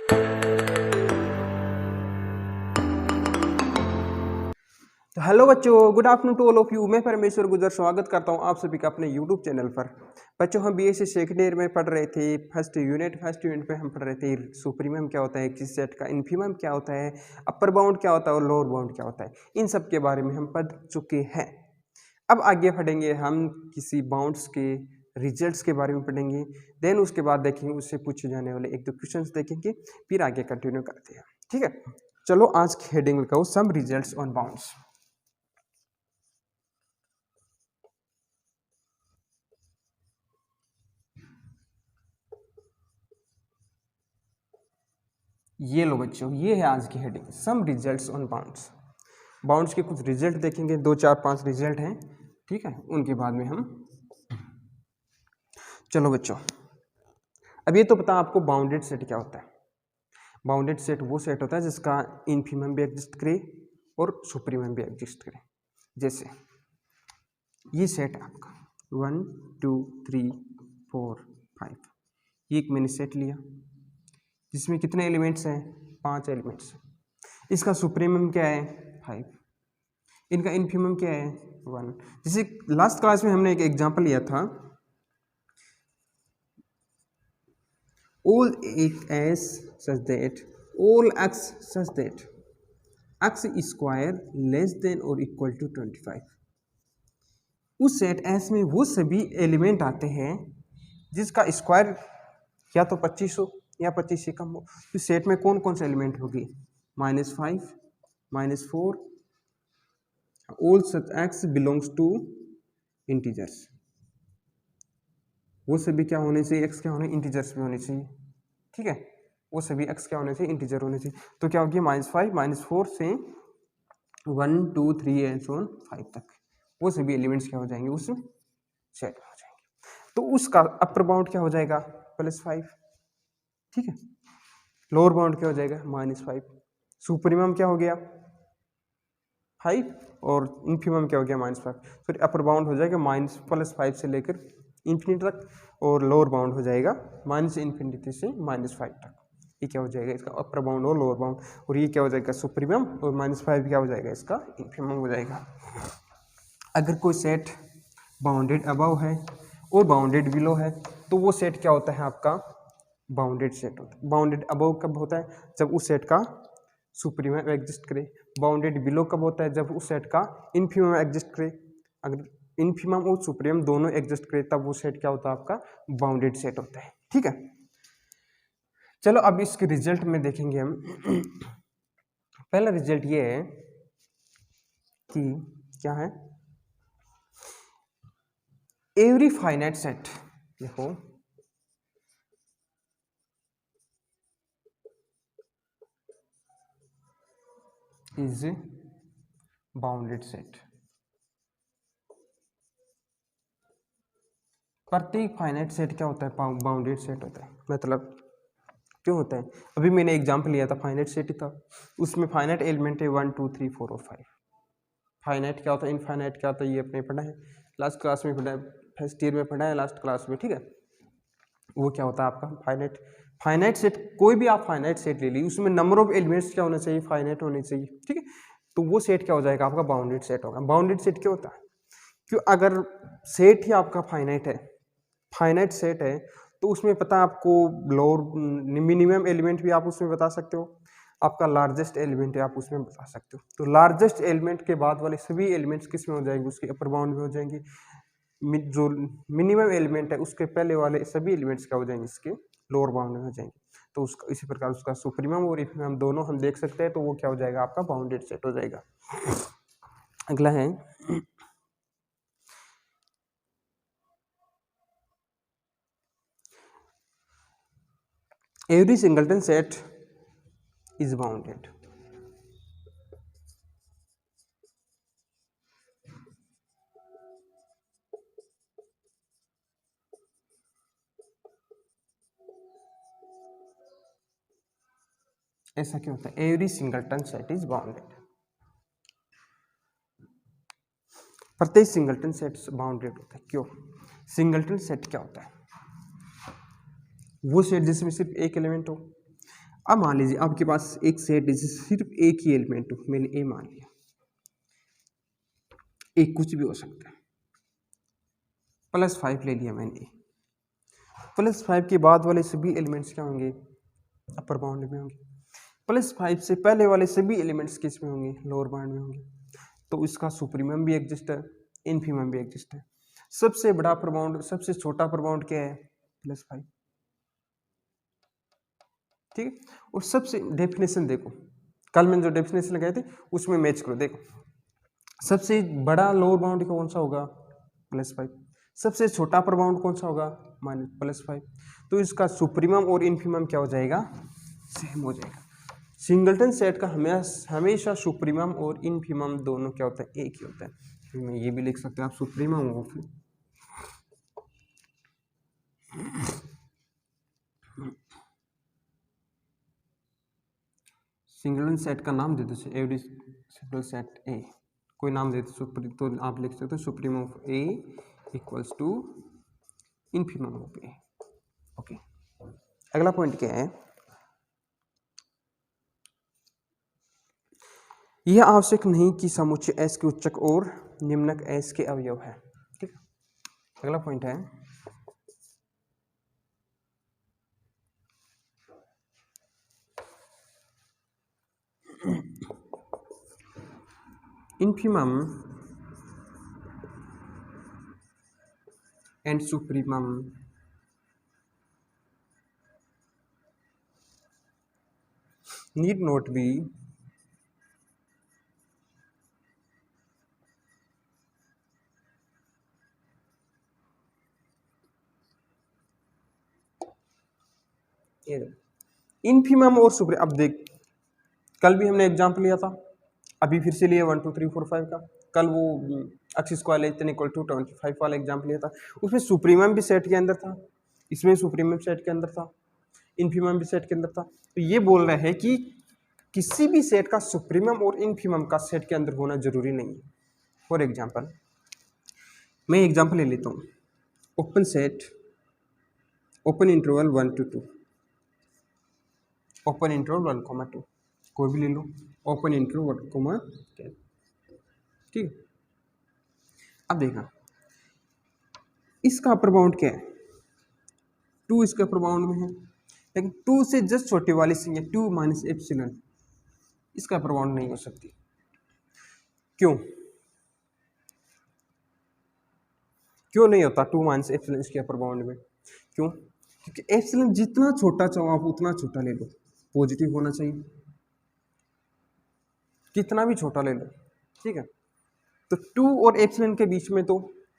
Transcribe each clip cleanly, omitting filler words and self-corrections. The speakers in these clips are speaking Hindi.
तो हेलो बच्चों, good afternoon to all of you. मैं परमेश्वर गुजर स्वागत करता हूं आप सभी का अपने यूट्यूब चैनल पर। बच्चों, हम बीएससी सेकंड ईयर में पढ़ रहे थे फर्स्ट यूनिट पे हम पढ़ रहे थे सुप्रीमम क्या होता है, किस सेट का इन्फीमम क्या होता है, अपर बाउंड क्या होता है और लोअर बाउंड क्या होता है। इन सब के बारे में हम पढ़ चुके हैं। अब आगे पढ़ेंगे हम किसी बाउंड्स के रिजल्ट्स के बारे में पढ़ेंगे। देन उसके बाद देखेंगे उससे पूछे जाने वाले एक दो क्वेश्चंस देखेंगे, फिर आगे कंटिन्यू करते हैं। ठीक है, चलो आज की हेडिंग लिखाओ सम रिजल्ट्स ऑन बाउंड्स। ये लो बच्चों, ये है आज की heading some results on bounds. Bounds के कुछ रिजल्ट देखेंगे, 2 4 5 रिजल्ट हैं। ठीक है, उनके बाद में हम चलो बच्चों, अब ये तो पता आपको बाउंडेड सेट क्या होता है। बाउंडेड सेट वो सेट होता है जिसका इनफीमम भी एग्जिस्ट करे और सुप्रीमम भी एग्जिस्ट करे। जैसे ये सेट है आपका 1 2 3 4 5, ये एक मैंने सेट लिया जिसमें कितने एलिमेंट्स हैं, 5 एलिमेंट्स। इसका सुप्रीमम क्या है, 5। इनका इनफीमम क्या है, 1। जैसे लास्ट क्लास में हमने एक एग्जांपल लिया था, all s such that all x such that x square less than or equal to 25। उस सेट एस में वो सभी एलिमेंट आते हैं जिसका स्क्वायर या तो 25 हो या 25 से कम हो। तो सेट में कौन कौन से एलिमेंट होगी, -5 -4, all such x belongs to integers. वो सभी क्या होने चाहिए, एक्स क्या होने, इंटीजर्स में होने चाहिए। ठीक है, वो सभी एक्स क्या होने चाहिए, इंटीजर होने चाहिए। तो क्या होगी, -5 -4 से 1 2 3 एंड सो ऑन 5 तक वो सभी एलिमेंट्स क्या हो जाएंगे, उस सेट में हो जाएंगे। तो उसका अपर बाउंड क्या हो जाएगा, +5। ठीक है, लोअर बाउंड क्या हो जाएगा, -5। सुप्रीमम क्या हो गया, 5, और इन्फीमम क्या हो गया, -5। फिर अपर बाउंड हो जाएगा +5 से लेकर इन्फिनिटी तक, और लोअर बाउंड हो जाएगा -इन्फिनिटी से -5 तक। ये क्या हो जाएगा, इसका अपर बाउंड और लोअर बाउंड। और ये क्या हो जाएगा, सुप्रीमम, और -5 क्या हो जाएगा, इसका इन्फीमम हो जाएगा। अगर कोई सेट बाउंडेड अबव है और बाउंडेड बिलो है तो वो सेट क्या होता है, आपका बाउंडेड सेट होता है। बाउंडेड अबव कब होता है, जब उस सेट का सुप्रीमम एग्जिस्ट करे। बाउंडेड बिलो कब होता है, जब उस सेट का इनफीमम एग्जिस्ट करे। अगर इनफीमम और सुप्रीमम दोनों एग्जिस्ट करे तब वो सेट क्या होता है, आपका बाउंडेड सेट होता है। ठीक है, चलो अब इसके रिजल्ट में देखेंगे हम। पहला रिजल्ट ये है कि क्या है, एवरी फाइनाइट सेट, देखो इज बाउंडेड सेट। प्रत्येक फाइनाइट सेट क्या होता है, बाउंडेड सेट होता है। मतलब क्यों होता है, अभी मैंने एग्जांपल लिया था, फाइनाइट सेट ही था, उसमें फाइनाइट एलिमेंट है 1 2 3 4 और 5। फाइनाइट क्या होता है, इनफाइनाइट क्या होता है, ये अपने पढ़ा है लास्ट क्लास में, पढ़ा है फर्स्ट ईयर में, पढ़ा है लास्ट क्लास में। ठीक है, वो क्या होता है आपका फाइनाइट। फाइनाइट सेट, कोई भी आप फाइनाइट सेट ले लीजिए, उसमें नंबर ऑफ एलिमेंट्स क्या होना चाहिए, फाइनाइट होने चाहिए। ठीक है, तो वो सेट क्या हो जाएगा, आपका बाउंडेड सेट होगा। बाउंडेड सेट क्यों होता है, क्यों, अगर सेट ही आपका फाइनाइट है, फाइनाइट सेट है, तो उसमें पता है आपको लोअर मिनिमम एलिमेंट भी आप उसमें बता सकते हो, आपका लार्जेस्ट एलिमेंट है आप उसमें बता सकते हो। तो लार्जेस्ट एलिमेंट के बाद वाले सभी एलिमेंट्स किस में हो जाएंगे, उसके अपर बाउंड में हो जाएंगे। जो मिनिमम एलिमेंट है उसके पहले वाले सभी एलिमेंट्स क्या हो जाएंगे, इसके लोअर बाउंड में हो जाएंगे। तो उसका इसी प्रकार उसका सुप्रीमम और इन्फीमम दोनों हम देख सकते हैं, तो वो क्या हो जाएगा, आपका बाउंडेड सेट हो जाएगा। अगला है every singleton set is bounded। ऐसा क्यों होता है, every singleton set is bounded. प्रत्येक सिंगलटन सेट बाउंडेड होता है। क्यों, सिंगलटन सेट क्या होता है, वो सेट जिसमें सिर्फ एक एलिमेंट हो। अब मान लीजिए आपके पास एक सेट है जिसमें सिर्फ एक ही एलिमेंट हो, मैंने ए मान लिया, एक कुछ भी हो सकता है, +5 ले लिया मैंने, +5 के बाद वाले सभी एलिमेंट्स क्या होंगे, अपर बाउंड में होंगे, +5 से पहले वाले सभी एलिमेंट्स किस में होंगे, लोअर बाउंड में होंगे। तो इसका सुप्रीमम भी एग्जिस्ट है, इन्फीमम भी एग्जिस्ट है। सबसे बड़ा अपर बाउंड, सबसे छोटा अपर बाउंड क्या है, +5, ठीक है। और सबसे डेफिनेशन देखो, कल मैंने जो डेफिनेशन लगाए थे उसमें मैच करो, देखो सबसे बड़ा लोअर बाउंड कौन सा होगा, +5, सबसे छोटा अपर बाउंड कौन सा होगा, -+5। तो इसका सुप्रीमम और इन्फीमम क्या हो जाएगा, सेम हो जाएगा। सिंगलटन सेट का हमेशा सुप्रीमम और इन्फीमम दोनों क्या होता है, एक ही होता है। फिर मैं ये भी लिख सकते हैं आप, सुप्रीमम ऑफ सिंगलटन सेट का नाम दे दो, एवरी सिंगल सेट ए, कोई नाम दे दो, तो आप लिख सकते हो supremum of A equals to infimum of A. Okay, अगला पॉइंट क्या है, यह आवश्यक नहीं कि समुच्चय एस के उच्चक और निम्नक एस के अवयव है, ठीक है। अगला पॉइंट है, infimum and supremum need not be infimum और सुप्रीम। अब देख, कल भी हमने एग्जाम्पल लिया था, अभी फिर से लिया 1 2 3 4 5 का, कल वो एक्सिस स्क्वायर इक्वल टू 25 वाला एग्जाम्पल लिया था, उसमें सुप्रीमम भी सेट के अंदर था, इसमें सुप्रीमम सेट के अंदर था, इन्फीमम भी सेट के अंदर था। तो ये बोल रहे हैं कि किसी भी सेट का सुप्रीमम और इन्फीमम का सेट के अंदर होना जरूरी नहीं है। फॉर एग्जाम्पल, मैं एग्जाम्पल ले लेता हूँ, open set, open interval 1 to 2, open interval 1, 2, कोई भी ले लो, ओपन इंटरवल 1, 10, ठीक है। अब देखना इसका अपर बाउंड क्या है, 2 इसका अपर बाउंड में है, लेकिन 2 से जस्ट छोटे वाली संख्या 2 माइनस एप्सिलॉन इसका अपर बाउंड नहीं हो सकती। क्यों, क्यों नहीं होता 2 माइनस एप्सिलॉन इसके अपर बाउंड में, क्यों, क्योंकि एप्सिलॉन जितना छोटा चाहो आप उतना छोटा ले लो, पॉजिटिव होना चाहिए, कितना भी छोटा ले लो, ठीक है। तो 2 और एप्सिलॉन के बीच में तो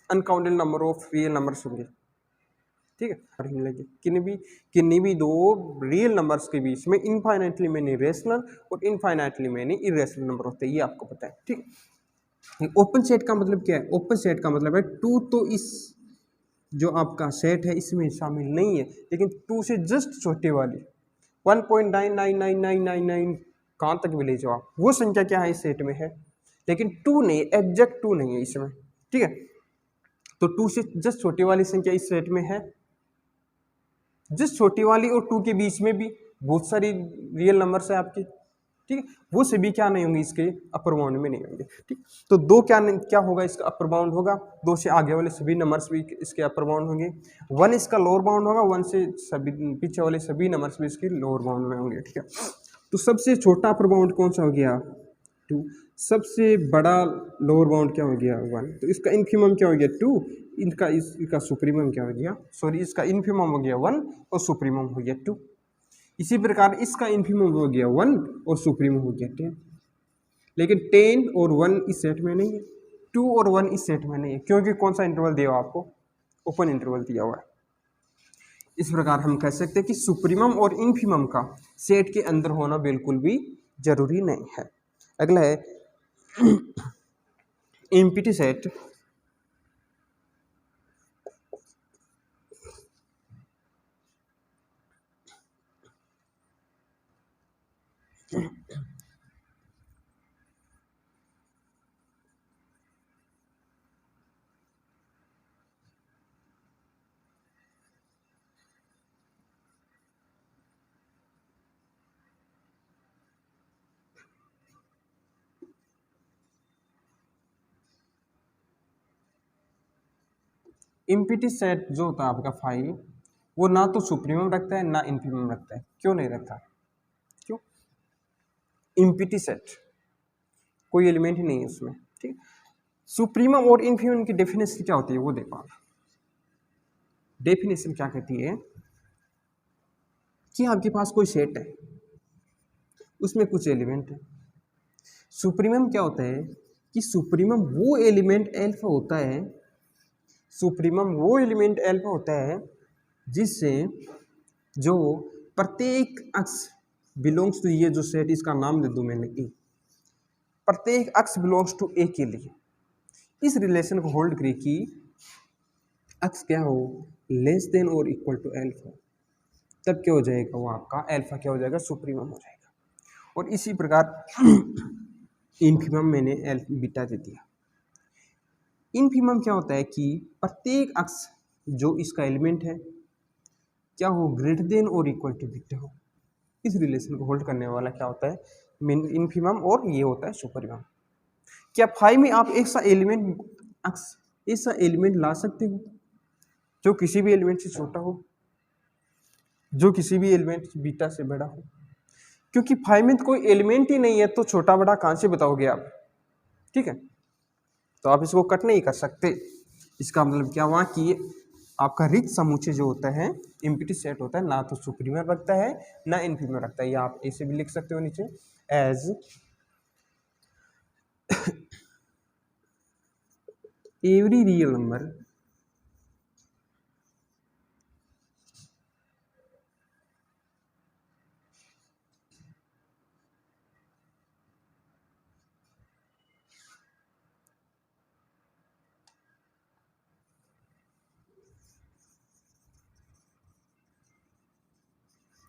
uncounted number of real numbers होंगे, ठीक है। किन्हीं भी दो रियल नंबर्स के बीच में इनफाइनाइटली मेनी रेशनल और इनफाइनाइटली मेनी इरेशनल नंबर होते हैं, ये आपको पता है, ठीक। ओपन सेट का मतलब क्या है, ओपन सेट का मतलब है 2 तो इस जो आपका सेट है इसमें शामिल नहीं है, लेकिन 2 से जस्ट छोटे वाली 1.999999 कहाँ तक भी ले जाओ आप, वो संख्या क्या है इस सेट में है, लेकिन 2 नहीं, एग्जैक्ट 2 नहीं है इसमें, ठीक है। तो 2 से जस्ट छोटी वाली संख्या इस सेट में है, जस्ट छोटी वाली और 2 के बीच में भी बहुत सारी रियल नंबर्स है आपकी, ठीक है, वो सभी क्या नहीं होंगे, इसके अपर बाउंड में नहीं होंगे, ठीक। तो 2 क्या होगा, इसका अपर बाउंड होगा, 2 से आगे वाले सभी नंबर्स भी इसके अपर बाउंड होंगे, 1 इसका लोअर बाउंड होगा, 1 से सभी पीछे वाले सभी नंबर्स भी इसके लोअर बाउंड में होंगे, ठीक है। तो सबसे छोटा अपर बाउंड कौन सा हो गया, 2, सबसे बड़ा लोअर बाउंड क्या हो गया, 1, तो इसका इन्फीमम क्या हो गया, 2, इसका सुप्रीमम क्या हो गया, सॉरी इसका इन्फीमम हो गया 1 और सुप्रीमम हो गया 2। इसी प्रकार इसका इन्फीमम हो गया 1 और सुप्रीमम हो गया 10, लेकिन 10 और 1 इस सेट में नहीं है, 2 और 1 इस सेट में नहीं है, क्योंकि कौन सा इंटरवल दिया हुआ आपको, ओपन इंटरवल दिया हुआ है। इस प्रकार हम कह सकते हैं कि सुप्रीमम और इन्फीमम का सेट के अंदर होना बिल्कुल भी जरूरी नहीं है। अगला है एम्प्टी सेट, इम्पिटी सेट जो होता है आपका फाई, वो ना तो सुप्रीमम रखता है ना इन्फीमम रखता है। क्यों नहीं रखता? क्यों? इम्पिटी सेट कोई एलिमेंट ही नहीं है उसमें, ठीक। सुप्रीमम और इन्फीमम की डेफिनेशन क्या होती है वो देखो आप। डेफिनेशन क्या कहती है कि आपके पास कोई सेट है, उसमें कुछ एलिमेंट है। सुप्रीमम क्या होता है कि सुप्रीमम वो एलिमेंट एल्फा होता है, सुप्रीमम वो एलिमेंट एल्फा होता है जिससे जो प्रत्येक अक्ष बिलोंग्स टू, ये जो सेट इसका नाम दे दूं मैंने ए, प्रत्येक अक्ष बिलोंग्स टू ए के लिए इस रिलेशन को होल्ड करे कि अक्ष क्या हो, लेस देन और इक्वल टू एल्फा, तब क्या हो जाएगा वो आपका एल्फा क्या हो जाएगा, सुप्रीमम हो जाएगा। और इसी प्रकार इन्फीमम मैंने बीटा दे दिया। इन्फीमम क्या होता है कि प्रत्येक अक्ष जो इसका एलिमेंट है क्या हो, ग्रेटर देन और इक्वल टू बीटा हो। इस रिलेशन को होल्ड करने वाला क्या होता है, इन्फीमम, और ये होता है सुपरमम। क्या फाई में आप एक सा एलिमेंट अक्ष, ऐसा एलिमेंट ला सकते हो जो किसी भी एलिमेंट से छोटा हो, जो किसी भी एलिमेंट बीटा से बड़ा हो? क्योंकि फाइव में कोई एलिमेंट ही नहीं है तो छोटा बड़ा कहां से बताओगे आप, ठीक है। तो आप इसको कट नहीं कर सकते। इसका मतलब क्या हुआ कि आपका रिक्त समुच्चय जो होता है, इम्पिटी सेट होता है, ना तो सुप्रीमर रखता है ना इन्फीमर रखता है। या आप ऐसे भी लिख सकते हो नीचे, as every real number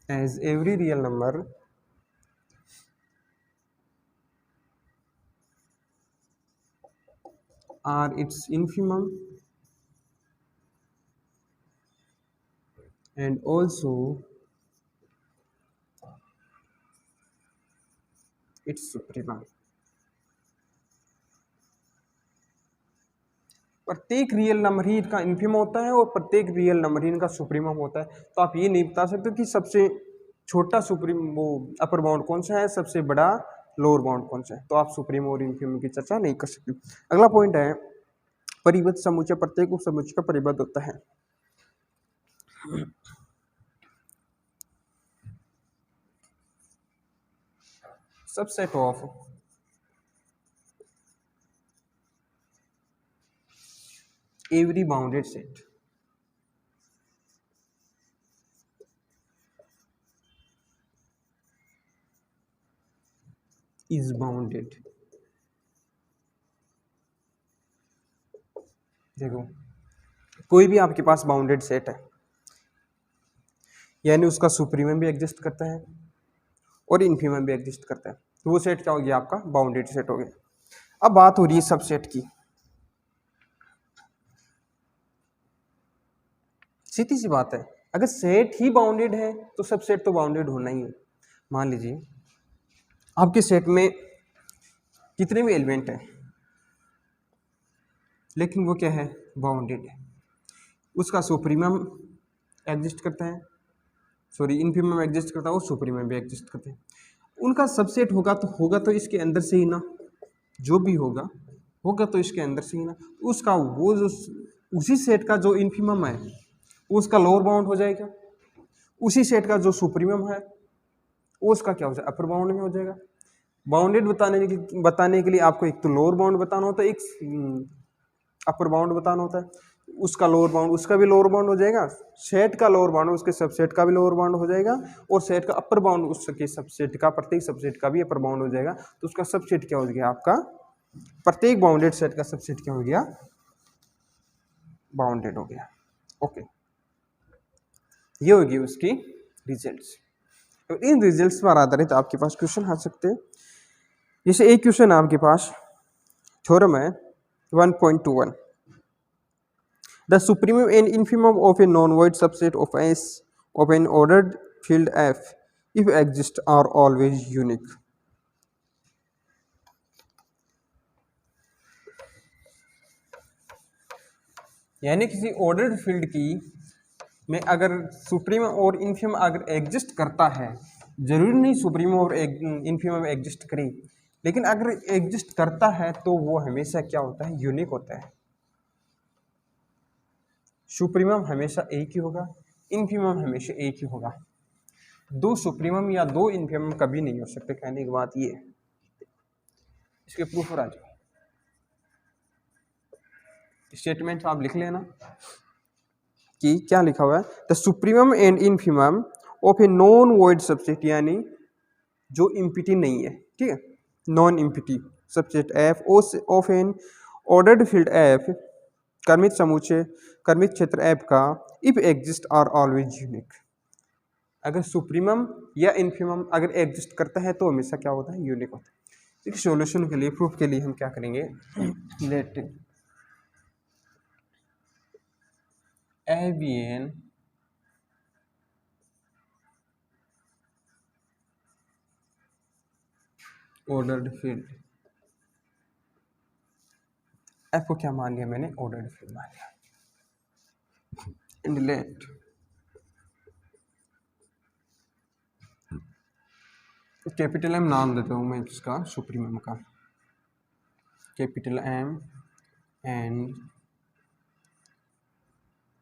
as every real number are its infimum and also its supremum। प्रत्येक रियल नंबर ही इनका इन्फीमम होता है और प्रत्येक रियल नंबर ही इनका सुप्रीमम होता है। तो आप ये नहीं बता सकते कि सबसे छोटा सुप्रीम वो अपर बाउंड कौन सा है, सबसे बड़ा लोअर बाउंड कौन सा है। तो आप सुप्रीम और इन्फीमम की चर्चा नहीं कर सकते। अगला पॉइंट है परिबद्ध समुच्चय, प्रत्येक उप समुच्चय का परिबद्ध होता है। Subset of every bounded set is bounded। देखो कोई भी आपके पास बाउंडेड सेट है, यानी उसका सुप्रीमम भी एग्जिस्ट करता है और इन्फीमम भी एग्जिस्ट करता है, तो वो सेट क्या हो गया, आपका बाउंडेड सेट हो गया। अब बात हो रही है सबसेट की। सीधी सी बात है, अगर सेट ही बाउंडेड है तो सबसेट तो बाउंडेड होना ही है। मान लीजिए आपके सेट में कितने भी एलिमेंट हैं लेकिन वो क्या है, बाउंडेड है। उसका सुप्रीमम एग्जिस्ट करता है, सॉरी इन्फीमम एग्जिस्ट करता है और सुप्रीमम भी एग्जिस्ट करते हैं। उनका सबसेट होगा तो इसके अंदर से ही ना, जो भी होगा तो इसके अंदर से ही ना। उसका वो जो उसी सेट का जो इन्फीमम है उसका लोअर बाउंड हो जाएगा, उसी सेट का जो सुप्रीमम है वो उसका क्या हो जाएगा, अपर बाउंड में हो जाएगा। बाउंडेड बताने के लिए आपको एक तो लोअर बाउंड बताना होता है, एक अपर बाउंड बताना होता है। उसका लोअर बाउंड, उसका भी लोअर बाउंड हो जाएगा, सेट का लोअर बाउंड उसके सबसेट का भी लोअर बाउंड हो जाएगा, और सेट का अपर बाउंड उसके सबसेट का, प्रत्येक सबसेट का भी अपर बाउंड हो जाएगा। तो उसका सबसेट क्या हो गया, आपका प्रत्येक बाउंडेड सेट का सबसेट क्या हो गया, बाउंडेड हो गया। ओके, ये होगी उसकी रिजल्ट्स। तो इन रिजल्ट्स पर आधारित आपके पास क्वेश्चन आ सकते हैं। जैसे एक क्वेश्चन आपके पास थ्योरम है 1.21, the supremum and infimum of a non-void subset of S of an ordered field F if exist are always unique। यानी किसी ऑर्डर्ड फील्ड की में अगर सुप्रीमम और इन्फीमम अगर एग्जिस्ट करता है, जरूरी नहीं सुप्रीमम और इन्फीमम एग्जिस्ट करे, लेकिन अगर एग्जिस्ट करता है तो वो हमेशा क्या होता है, यूनिक होता है। सुप्रीमम हमेशा एक ही होगा, इन्फीमम हमेशा एक ही होगा। दो सुप्रीमम या दो इन्फीमम कभी नहीं हो सकते। कहने की बात ये है, इसके प्रूफ पर आ जाओ। स्टेटमेंट आप लिख लेना कि क्या लिखा हुआ है, the supremum and infimum of a non void subset, यानी जो इम्पिटी नहीं है, ठीक है, non empty subset F of an ordered field F, कर्मित समूचे कर्मित क्षेत्र एफ का, if exist are always unique. अगर सुप्रीमम या इन्फीमम अगर एग्जिस्ट करता है तो हमेशा क्या होता है, यूनिक होता है। देखिए सॉल्यूशन के लिए, प्रूफ के लिए हम क्या करेंगे, let A B an ordered field, F को क्या मान लिया मैंने, ऑर्डर्ड फील्ड मान लिया, एंड लेट कैपिटल एम नाम देता हूँ मैं इसका, सुप्रीमम का capital M and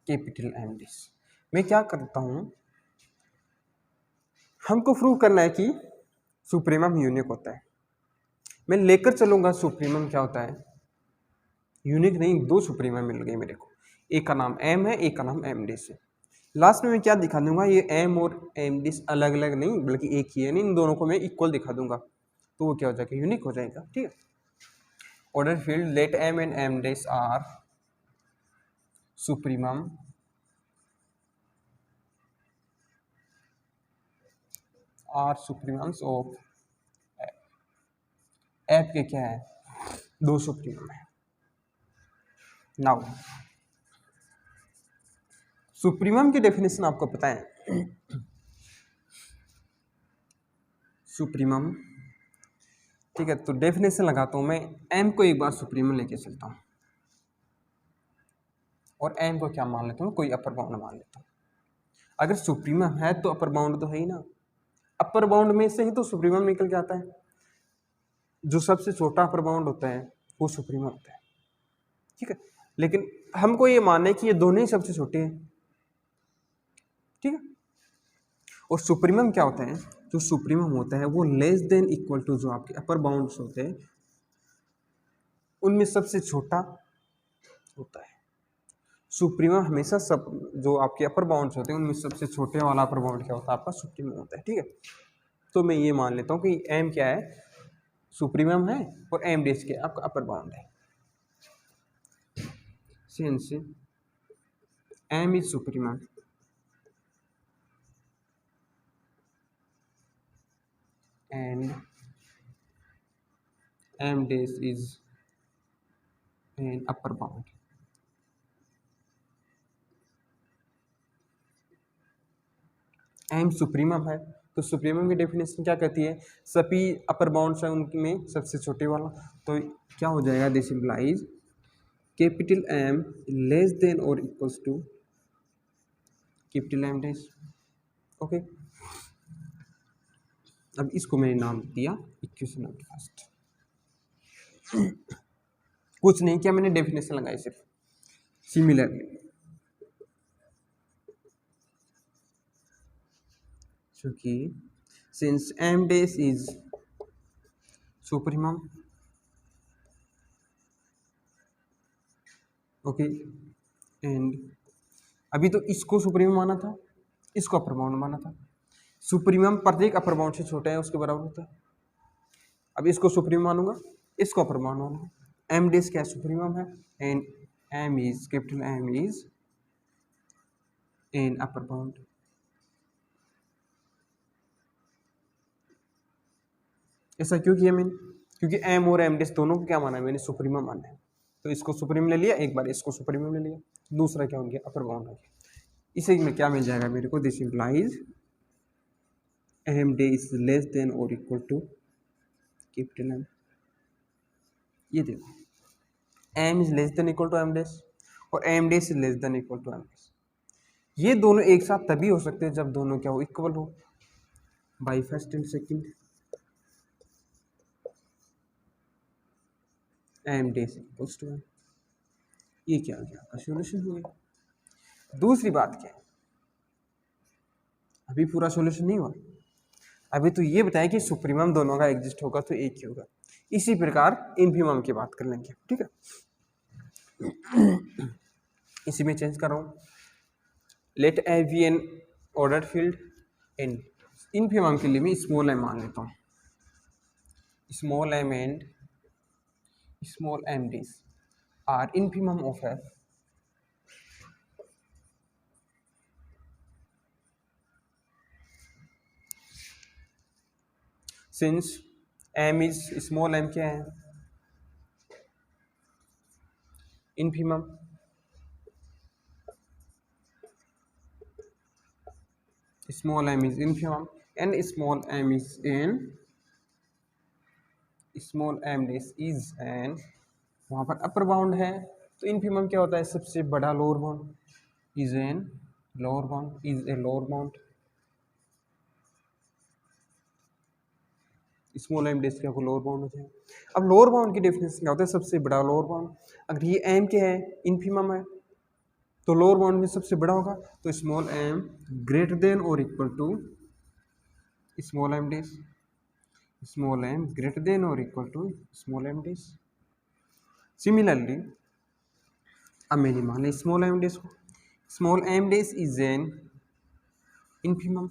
capital M this. मैं क्या करता हूँ, हमको प्रूव करना है कि सुप्रीमम यूनिक होता है। मैं लेकर चलूंगा सुप्रीमम क्या होता है, यूनिक नहीं, दो सुप्रीमम मिल गए मेरे को, एक का नाम एम है, एक का नाम एम डिस है। लास्ट में मैं क्या दिखा दूंगा, ये एम और एम डिस अलग अलग नहीं बल्कि एक ही है, नहीं, इन दोनों को मैं इक्वल दिखा दूंगा, तो वो क्या हो जाएगा, यूनिक हो जाएगा। ठीक है, order field let M and M this are supremum are supremums of F के क्या है, दो सुप्रीमम है। नाउ सुप्रीमम की डेफिनेशन आपको पता है, सुप्रीमम, ठीक है, तो डेफिनेशन लगाता हूं मैं, एम को एक बार सुप्रीमम लेके चलता हूं और एम को क्या मान लेता हूं, कोई अपर बाउंड मान लेता हूं। अगर सुप्रीमम है तो अपर बाउंड तो है ही ना, अपर बाउंड में से ही तो सुप्रीमम निकल के आता है, जो सबसे छोटा अपर बाउंड होता है वो सुप्रीमम होता है। ठीक है, लेकिन हमको ये मानना है कि ये दोनों ही सबसे छोटे हैं। ठीक है, और सुप्रीमम क्या होता है, जो सुप्रीमम होता है वो लेस देन इक्वल टू जो आपके अपर बाउंड्स होते हैं उनमें सबसे छोटा होता है। सुप्रीमम हमेशा सब जो आपके अपर बाउंड्स होते हैं उनमें सबसे छोटे वाला अपर बाउंड क्या होता है, आपका सुप्रीमम होता है। ठीक है, तो मैं ये मान लेता हूँ कि एम क्या है, सुप्रीमम है, और एम डेस क्या है, आपका अपर बाउंड है। Since M is supremum and m dash is an upper bound, m supremum है तो सुप्रीमम की डेफिनेशन क्या कहती है, सभी अपर बाउंड्स हैं उनमें सबसे छोटे वाला, तो क्या हो जाएगा, this implies capital M less than और equals to capital M dash. Okay, अब इसको मैंने नाम दिया इक्वेशन नंबर फर्स्ट। कुछ नहीं किया मैंने, डेफिनेशन लगाई सिर्फ, सिमिलरली क्योंकि since M dash is supremum, okay, and अभी तो इसको सुप्रीमम माना था, इसको अपर बाउंड माना था। सुप्रीमम प्रत्येक अपर बाउंड से छोटा है उसके बराबर होता है। अब इसको सुप्रीमम मानूंगा, इसको अपर बाउंड मानूंगा। एम डैश क्या सुप्रीमम है, and M is capital M is an upper bound. ऐसा क्यों किया मैंने, क्योंकि एम और एम डैश दोनों को क्या माना है मैंने, सुप्रीमम माना है, तो इसको सुप्रीम ले लिया एक बार, इसको सुप्रीमम ले लिया, दूसरा क्या हो गया, अपर बाउंड हो गया। इसे में क्या मिल जाएगा मेरे को, this implies M dash is less than और इक्वल टू कैपिटल एम। ये देखो M is less than equal to M dash, और M dash is less than equal to M dash. ये दोनों एक साथ तभी हो सकते हैं जब दोनों क्या हो, इक्वल हो, by first and second M dash equals to M. ये क्या हो गया, आपका सॉल्यूशन हो गया। दूसरी बात क्या है, अभी पूरा सॉल्यूशन नहीं हुआ, अभी तो ये बताया कि सुप्रीमम दोनों का एग्जिस्ट होगा तो एक ही होगा। इसी प्रकार इन्फीमम की बात कर लेंगे, ठीक है। इसी में चेंज कर रहा हूँ, let A B an order field N, infimum के लिए मैं स्मॉल एम मान लेता हूँ, small M and small mds are infimum of f since m is small m क्या है, infimum, small m is infimum and small m is an small m is an, वहाँ पर अपर बाउंड है तो इन्फीमम क्या होता है, सबसे बड़ा lower bound, is an lower bound, is a lower bound, small M dash क्या को लोअर बाउंड होता है। अब लोअर बाउंड की डेफिनेशन क्या होता है, सबसे बड़ा लोअर बाउंड, अगर ये एम क्या है, इन्फीमम है, तो लोअर बाउंड में सबसे बड़ा होगा, तो स्मॉल एम ग्रेटर देन और equal to small M dash, small M greater than और equal to small M dash. Similarly अब मैंने मान लिया स्मॉल एम डेज को, small M dash is an infimum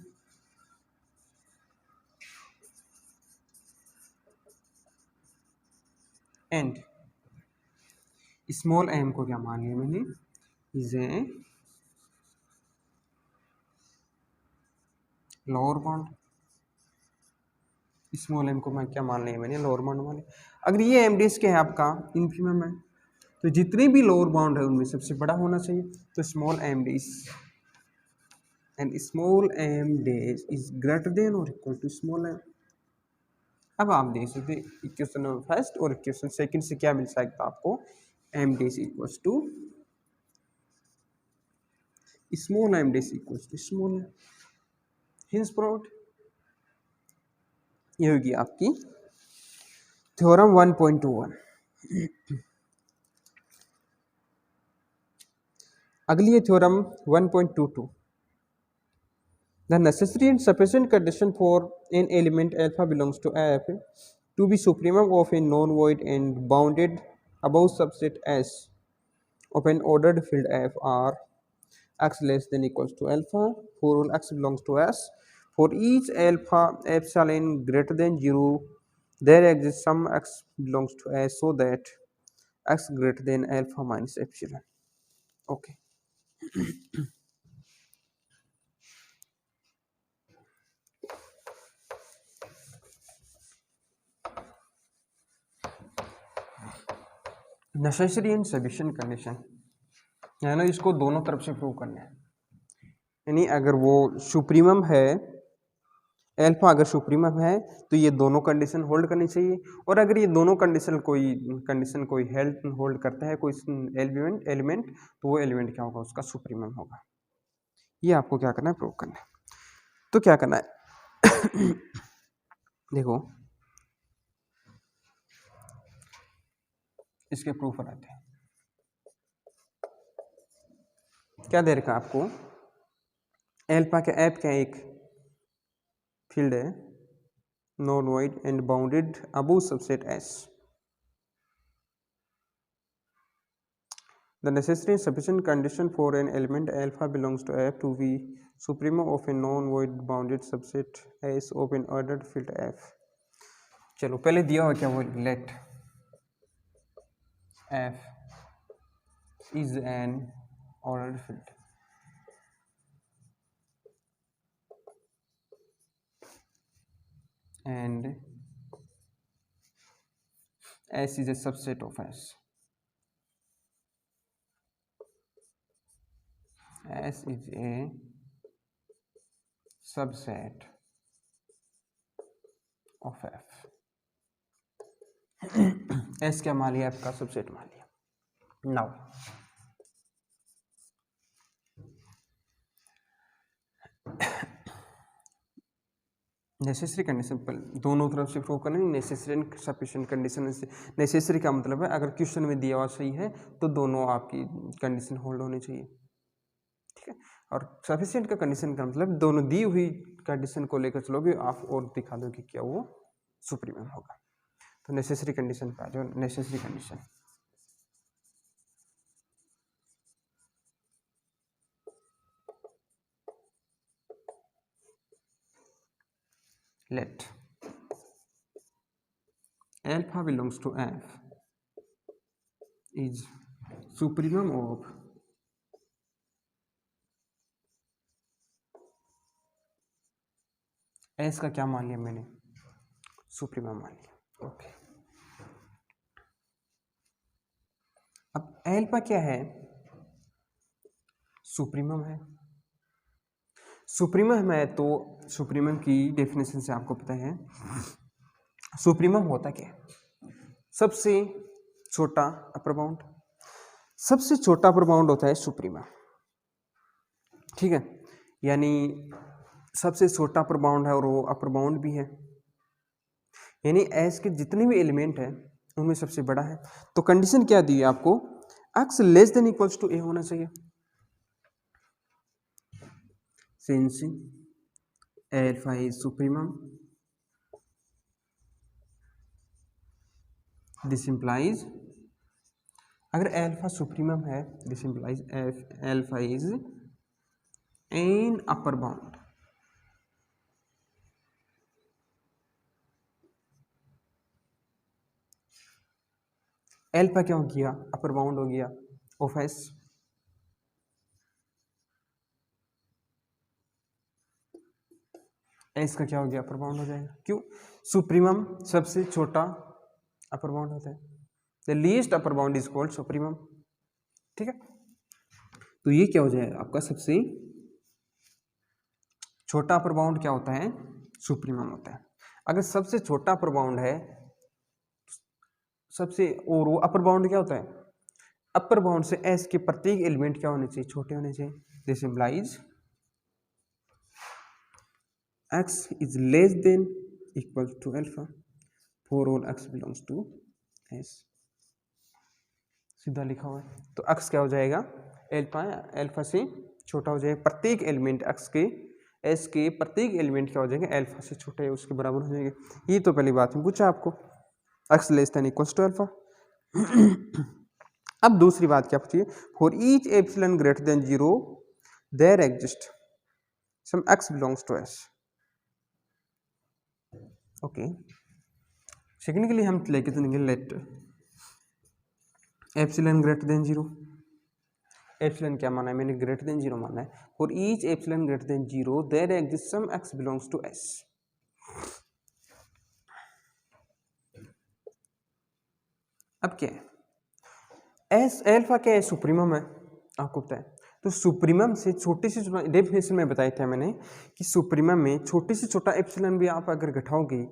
and small M को क्या मान लिया मैंने, is a lower bound, small M को मैं क्या मान लिया मैंने, लोअर बाउंड मान लिया। अगर ये एम डेज क्या है आपका इन्फीमम है, तो जितने भी लोअर बाउंड है उनमें सबसे बड़ा होना चाहिए, तो small M dash and small M dash is greater than और इक्वल टू स्मॉल एम। अब आप देख सकते इक्वेशन नंबर फर्स्ट और इक्वेशन सेकंड से क्या मिल सकता है आपको, M dash equals to small M dash equals to small M, hence proved. ये होगी आपकी थ्योरम 1.21। अगली है theorem 1.22। The necessary and sufficient condition for an element alpha belongs to F to be supremum of a non-void and bounded above subset S of an ordered field F are x less than equals to alpha for all x belongs to S. For each alpha epsilon greater than 0, there exists some x belongs to S so that x greater than alpha minus epsilon. Okay. Necessary and sufficient condition है ना, इसको दोनों तरफ से प्रूव करना है, यानी अगर वो सुप्रीमम है, एल्फा अगर सुप्रीमम है तो ये दोनों कंडीशन होल्ड करनी चाहिए, और अगर ये दोनों कंडीशन कोई हेल्ड होल्ड करता है कोई एलिमेंट तो वो एलिमेंट क्या होगा, उसका सुप्रीमम होगा। ये आपको क्या करना है, प्रूव करना है। तो क्या करना है देखो इसके प्रूफ बनाते हैं। क्या दे रखा आपको, एल्फा का ऐप क्या एक फील्ड है non void and bounded above subset S. The necessary and sufficient condition for an element alpha belongs to F to be supremum of a non-void bounded subset S of an ordered field F। चलो पहले दिया हुआ क्या, वो let F is an ordered field and S is a subset of S. S is a subset of F। S क्या मान लिया, F का सबसेट मान लिया। नाउ नेसेसरी कंडीशन पर दोनों तरफ से प्रूव करना, नेसेसरी एंड सफिशिएंट कंडीशन से। नेसेसरी का मतलब है अगर क्वेश्चन में दिया हुआ सही है तो दोनों आपकी कंडीशन होल्ड होनी चाहिए, ठीक है। और सफिशिएंट का कंडीशन का मतलब दोनों दी हुई कंडीशन को लेकर चलोगे आप और दिखा दो कि क्या वो सुप्रीमम होगा। तो नेसेसरी कंडीशन का जो necessary condition, let alpha belongs to f is supremum of s का क्या मान लिया मैंने, सुप्रीमम मान लिया, ओके। अब एल्फा क्या है, सुप्रीमम है। सुप्रीमम है तो सुप्रीमम की डेफिनेशन से आपको पता है सुप्रीमम होता क्या है, सबसे छोटा अपर बाउंड, सबसे छोटा अपर बाउंड होता है सुप्रीमम, ठीक है। यानी सबसे छोटा अपर बाउंड है और वो अपर बाउंड भी है, यानी एस के जितने भी एलिमेंट है उनमें सबसे बड़ा है। तो कंडीशन क्या दी है आपको, x less than equals to A होना चाहिए, since alpha is supremum this implies, अगर एल्फा सुप्रीमम है this implies alpha is an upper bound, alpha क्या हो गया, अपर बाउंड हो गया ऑफ एस, एस का क्या हो गया, अपर बाउंड हो जाएगा, क्यों, सुप्रीमम सबसे छोटा अपर बाउंड होता है, the least upper bound is called supremum, ठीक है। तो ये क्या हो जाएगा आपका सबसे छोटा अपर बाउंड क्या होता है, सुप्रीमम होता है। अगर सबसे छोटा अपर बाउंड है सबसे, और वो अपर बाउंड क्या होता है, अपर बाउंड से एस के प्रत्येक एलिमेंट क्या होने चाहिए, छोटे होने चाहिए, this implies x is less than equal to alpha for all x belongs to s, सीधा लिखा हुआ है। तो x क्या हो जाएगा, एल्फा, एल्फा से छोटा हो जाएगा, प्रत्येक एलिमेंट x के s के प्रत्येक एलिमेंट क्या हो जाएगा, एल्फा से छोटे उसके बराबर हो जाएंगे। ये तो पहली बात में पूछा आपको, x less than equals to alpha. अब दूसरी बात क्या पूछिए, for each epsilon greater than 0 there exist some x belongs to s, okay. Second के लिए हम लेके चलेंगे let epsilon greater than 0, epsilon क्या माना है मैंने, ग्रेटर देन 0 माना है, for each epsilon greater than 0 there exist some x belongs to s। अब क्या है, एस एल्फा क्या है, सुप्रीमम है, आपको पता है। तो सुप्रीमम से छोटे से छोटा, डेफिनेशन में बताया था मैंने कि सुप्रीमम में छोटे से छोटा एप्सिलॉन भी आप अगर घटाओगे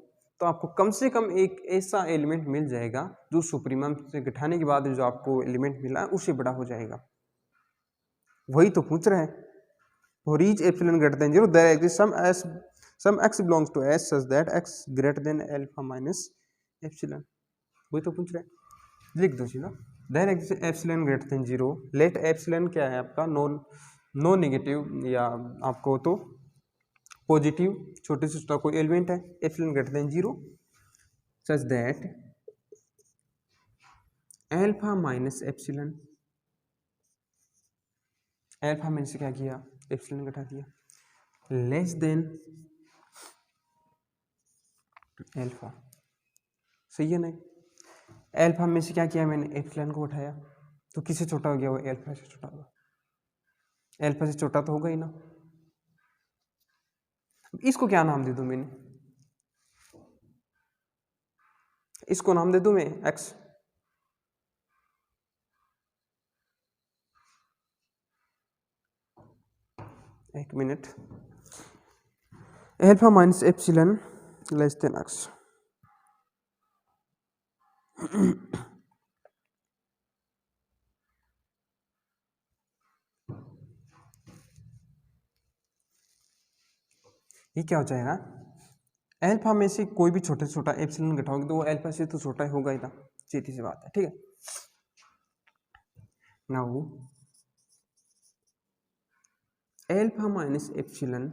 तो आपको कम से कम एक ऐसा एलिमेंट मिल जाएगा जो सुप्रीमम से घटाने के बाद जो आपको एलिमेंट मिला उससे बड़ा हो जाएगा। वही तो पूछ रहा है, for each epsilon greater than 0 there exist some x belongs to s such that x greater than alpha minus epsilon, वही तो पूछ रहा है, लिख दो सीधा, there exist epsilon greater than 0, let epsilon क्या है आपका, नॉन नेगेटिव या आपको तो पॉजिटिव छोटे से छोटा कोई एलिमेंट है, epsilon greater than 0 such that alpha minus epsilon, alpha में से क्या किया, एप्सिलॉन घटा दिया, लेस देन अल्फा, सही है नहीं, अल्फा में से क्या किया मैंने, एप्सिलॉन को उठाया, तो किससे छोटा हो गया, वो अल्फा से छोटा होगा, अल्फा से छोटा तो होगा ही ना। इसको क्या नाम दे दूं मैंने, इसको नाम दे दूं मैं x, एक minute, alpha minus epsilon less than x, ये क्या हो जाएगा, एल्फा में से कोई भी छोटे से छोटा एप्सिलॉन घटाओगे तो वो एल्फा से तो छोटा ही होगा ही ना, सीधी सी बात है। ठीक है, नाउ एल्फा माइनस एप्सिलॉन,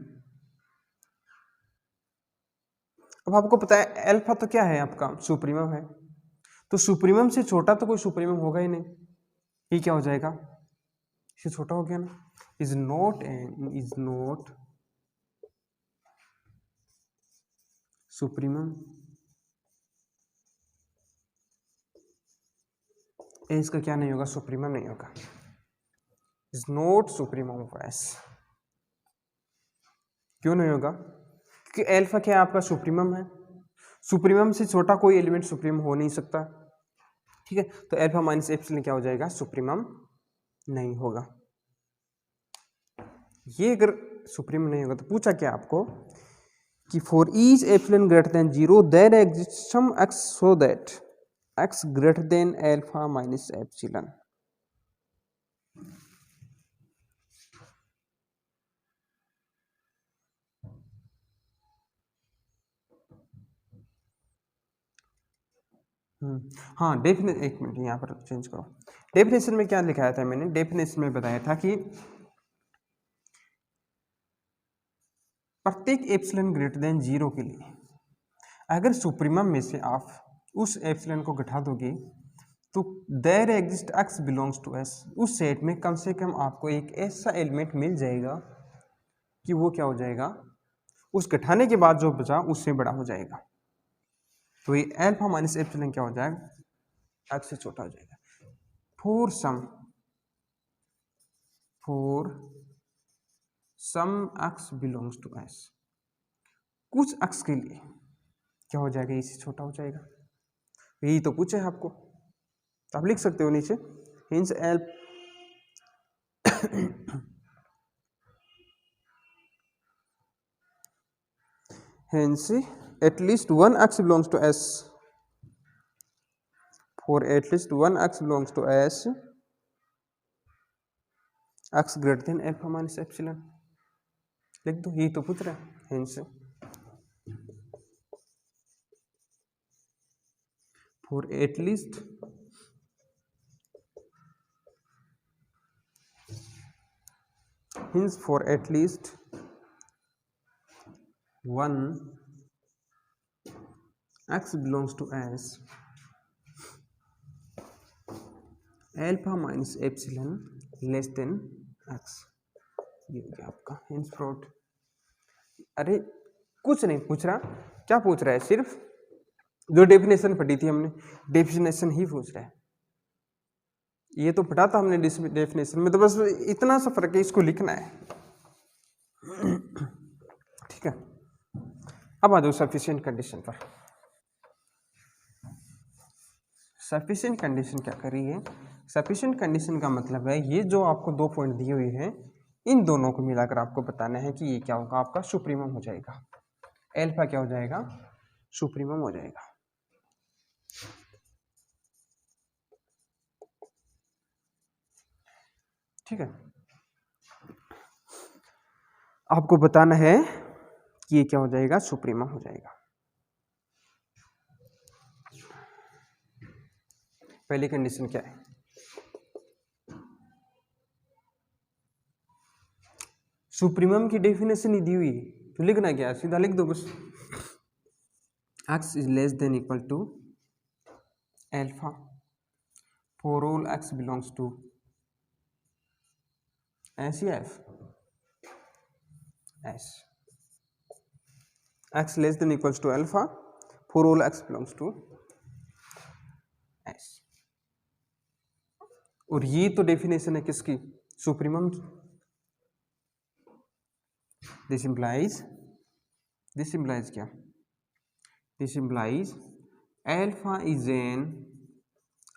अब आपको पता है एल्फा तो क्या है आपका सुप्रीमम है, तो सुप्रीमम से छोटा तो कोई सुप्रीमम होगा ही नहीं, ये क्या हो जाएगा, इससे छोटा हो गया ना, इज नॉट सुप्रीमम, इसका क्या नहीं होगा, सुप्रीमम नहीं होगा, is not supremum of S. क्यों नहीं होगा, क्योंकि एल्फा क्या है आपका सुप्रीमम है, सुप्रीमम से छोटा कोई एलिमेंट सुप्रीमम हो नहीं सकता। ठीक है, तो एल्फा माइनस एप्सिलॉन क्या हो जाएगा, सुप्रीमम नहीं होगा। ये अगर सुप्रीमम नहीं होगा तो पूछा क्या आपको कि for each epsilon greater than 0 there exist some X so that X greater than alpha minus epsilon. हाँ डेफिनेशन, एक मिनट यहाँ पर चेंज करो, डेफिनेशन में क्या लिखाया था मैंने, डेफिनेशन में बताया था कि प्रत्येक एप्सिलॉन ग्रेटर देन 0 के लिए अगर सुप्रीमम में से आप उस एप्सिलॉन को घटा दोगे तो there exist X belongs to S, उस सेट में कम से कम आपको एक ऐसा एलिमेंट मिल जाएगा कि वो क्या हो जाएगा, उस घटाने के बाद जो बचा उससे बड़ा हो जाएगा। तो ये एल्फा माइनस एप्सिलॉन क्या हो जाएगा, एक्स से छोटा हो जाएगा। For some X belongs to S, कुछ एक्स के लिए क्या हो जाएगा, इससे छोटा हो जाएगा। यही तो पूछा है आपको, आप लिख सकते हो नीचे, hints L hence at least one x belongs to s, for at least one x belongs to s, x greater than alpha minus epsilon, लिख दो, यही तो पूछ रहा है। hence for at least one x belongs to s, alpha minus epsilon less than x, ये हो गया आपका हिंस फ्रॉड। अरे कुछ नहीं पूछ रहा, क्या पूछ रहा है, सिर्फ जो डेफिनेशन पढ़ी थी हमने, डेफिनेशन ही पूछ रहा है। ये तो पढ़ा था हमने डेफिनेशन में, तो बस इतना सा फर्क है, इसको लिखना है। ठीक है, अब आ जाओ सफिशिएंट कंडीशन पर। सफिशिएंट कंडीशन क्या कर रही है, सफिशिएंट कंडीशन का मतलब है ये जो आपको दो पॉइंट दिए हुए हैं, इन दोनों को मिलाकर आपको बताना है कि ये क्या होगा, आपका सुप्रीमम हो जाएगा, एल्फा क्या हो जाएगा, सुप्रीमम हो जाएगा। ठीक है, आपको बताना है कि ये क्या हो जाएगा, सुप्रीमम हो जाएगा। पहली कंडीशन क्या है, सुप्रीमम की डेफिनेशन ही दी हुई है, तो लिखना क्या, सीधा लिख दो बस, x is less than equal to alpha for all x belongs to S या F, S, x less than equals to alpha for all x belongs to S. और ये तो डेफिनेशन है किसकी, सुप्रीमम की। दिस इंप्लाइज क्या, this implies alpha is an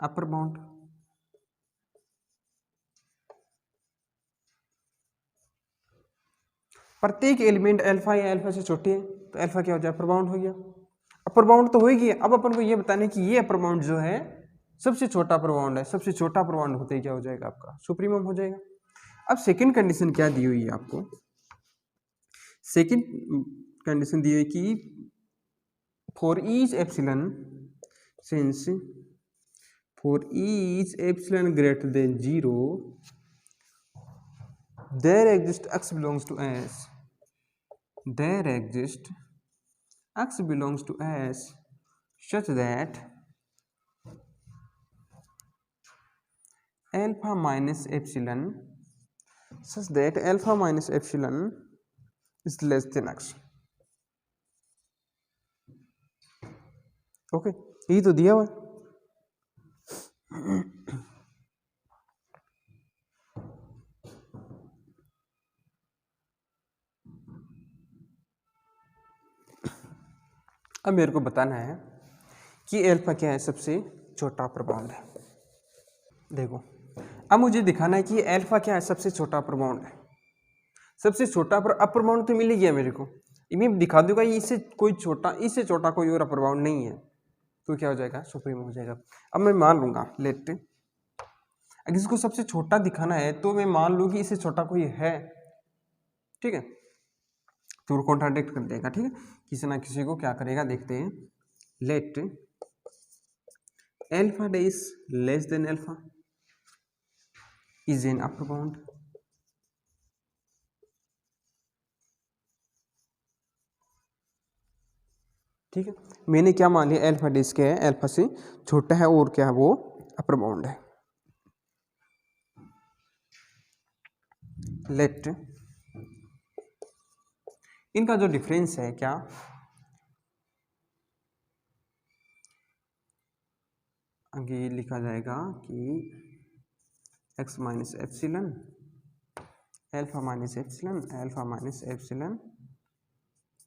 upper bound, प्रत्येक एलिमेंट अल्फा या अल्फा से छोटे है तो अल्फा क्या हो जाए, अपर बाउंड हो गया। अपर बाउंड तो होगी, अब अपन को ये बताना है कि ये अपर बाउंड जो है सबसे छोटा अपर बाउंड है, सबसे छोटा अपर बाउंड होते ही क्या हो जाएगा, आपका सुप्रीमम हो जाएगा। अब सेकंड कंडीशन क्या दी हुई है आपको, सेकंड कंडीशन दी हुई कि for each epsilon, since for each epsilon greater than 0 there exists x belongs to S, there exists x belongs to S such that alpha minus epsilon is less than x. Okay यही तो दिया हुआ है। अब मेरे को बताना है कि अल्फा क्या है, सबसे छोटा परबाउंड है। देखो अब मुझे दिखाना है कि अल्फा क्या है, सबसे छोटा परबाउंड है। सबसे छोटा पर अपर बाउंड तो मिल ही गया मेरे को, मैं दिखा दूंगा इससे कोई छोटा, इससे छोटा कोई और अपर बाउंड नहीं है, तो क्या हो जाएगा, सुप्रीम हो जाएगा। अब मैं मान लूंगा लेट, अगर इसको सबसे छोटा दिखाना है तो मैं मान लूँ कि इससे छोटा कोई है, ठीक है, तो कॉन्ट्राडिक्ट कर देगा, ठीक है, किसी ना किसी को क्या करेगा देखते हैं। Let alpha days less than alpha is an upper bound, ठीक है। मैंने क्या मान लिया, अल्फा डेज क्या है, अल्फा से छोटा है और क्या है वो अपर बाउंड है। लेट इनका जो डिफरेंस है क्या, आगे लिखा जाएगा कि x minus epsilon alpha minus epsilon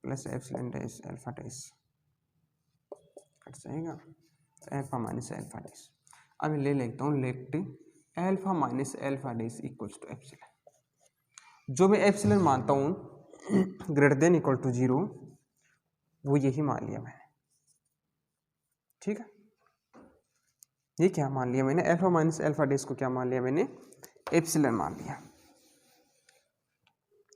plus epsilon dash alpha dash cut जाएगा, अल्फा माइनस अल्फा डैश। अब ले लेता हूँ let alpha minus alpha dash equals to epsilon. जो मैं एप्सिलन मानता हूँ ग्रेटर देन इक्वल टू 0, वो यही मान लिया मैंने, ठीक है। ये क्या मान लिया मैंने, अल्फा माइनस अल्फा डैश को क्या मान लिया मैंने, एप्सिलन मान लिया।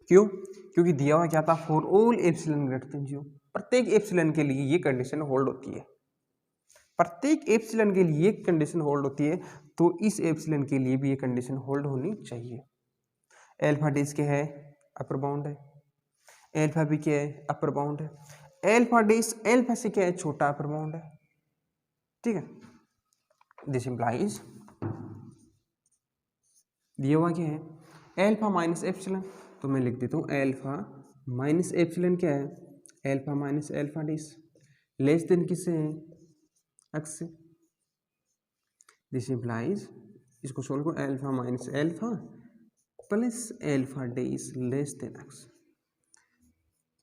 क्यों, क्योंकि दिया हुआ क्या था, for all epsilon greater than 0, प्रत्येक एप्सिलन के लिए ये कंडीशन होल्ड होती है, प्रत्येक एप्सिलन के लिए ये कंडीशन होल्ड होती है, तो इस एप्सिलन के लिए भी ये कंडीशन होल्ड होनी चाहिए। अल्फा डैश क्या है, अपर बाउंड है, अल्फा भी क्या है, अपर बाउंड है, अल्फा डैश अल्फा से क्या है, छोटा अपर बाउंड है, ठीक है। दिस इंप्लाइज दिया हुआ क्या है, अल्फा माइनस एप्सिलन, तो मैं लिख देता हूँ अल्फा माइनस एप्सिलन क्या है, alpha minus alpha dash less than किससे है, एक्स से। दिस इंप्लाइज, इसको सोल्व करो, alpha minus alpha plus alpha dash less than x,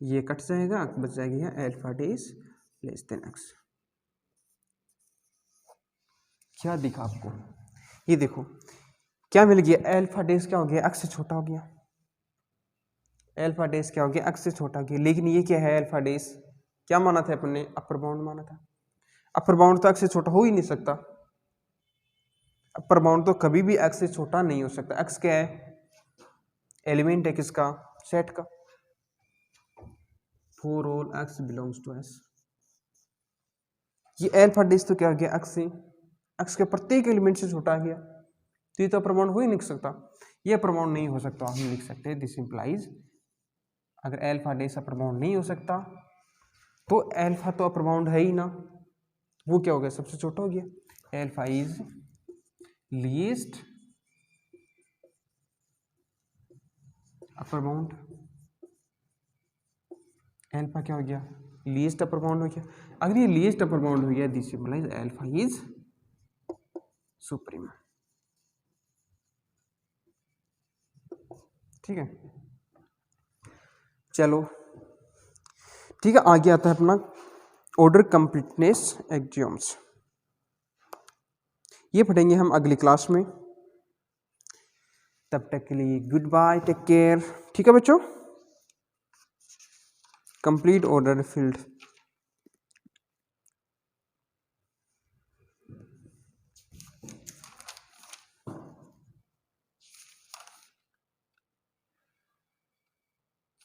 ये कट जाएगा, बच जाएगा alpha dash less than x. क्या दिखा आपको, ये देखो क्या मिल गया, अल्फा डैश क्या हो गया, एक्स से छोटा हो गया, अल्फा डैश क्या हो गया, एक्स से छोटा हो गया। लेकिन ये क्या है, अल्फा डैश क्या माना था अपन ने, अपर बाउंड माना था, अपर बाउंड तो एक्स से छोटा हो ही नहीं सकता, अपर बाउंड तो कभी भी एक्स से छोटा नहीं हो सकता। एक्स क्या है, एलिमेंट है किसका, सेट का, for all X belongs to S. ये अल्फा डैश तो क्या हो गया, एक्स से, एक्स के प्रत्येक एलिमेंट से छोटा आ गया, तो ये तो अपर बाउंड हो ही नहीं सकता, ये अपर बाउंड नहीं हो सकता। हम लिख सकते हैं दिस इंप्लाइज, अगर अल्फा डैश अपर बाउंड नहीं हो सकता तो अल्फा तो अपर बाउंड है ही ना, वो क्या हो गया, सबसे छोटा हो गया। Alpha is least upper bound, alpha क्या हो गया, लीस्ट अपर बाउंड हो गया। अगर ये लीस्ट अपर बाउंड हो गया, this implies alpha is supreme, ठीक है। चलो ठीक है, आगे आता है अपना ऑर्डर कंप्लीटनेस एक्सियोम्स, ये पढ़ेंगे हम अगली क्लास में। तब तक के लिए गुड बाय, टेक केयर, ठीक है बच्चों। Complete order field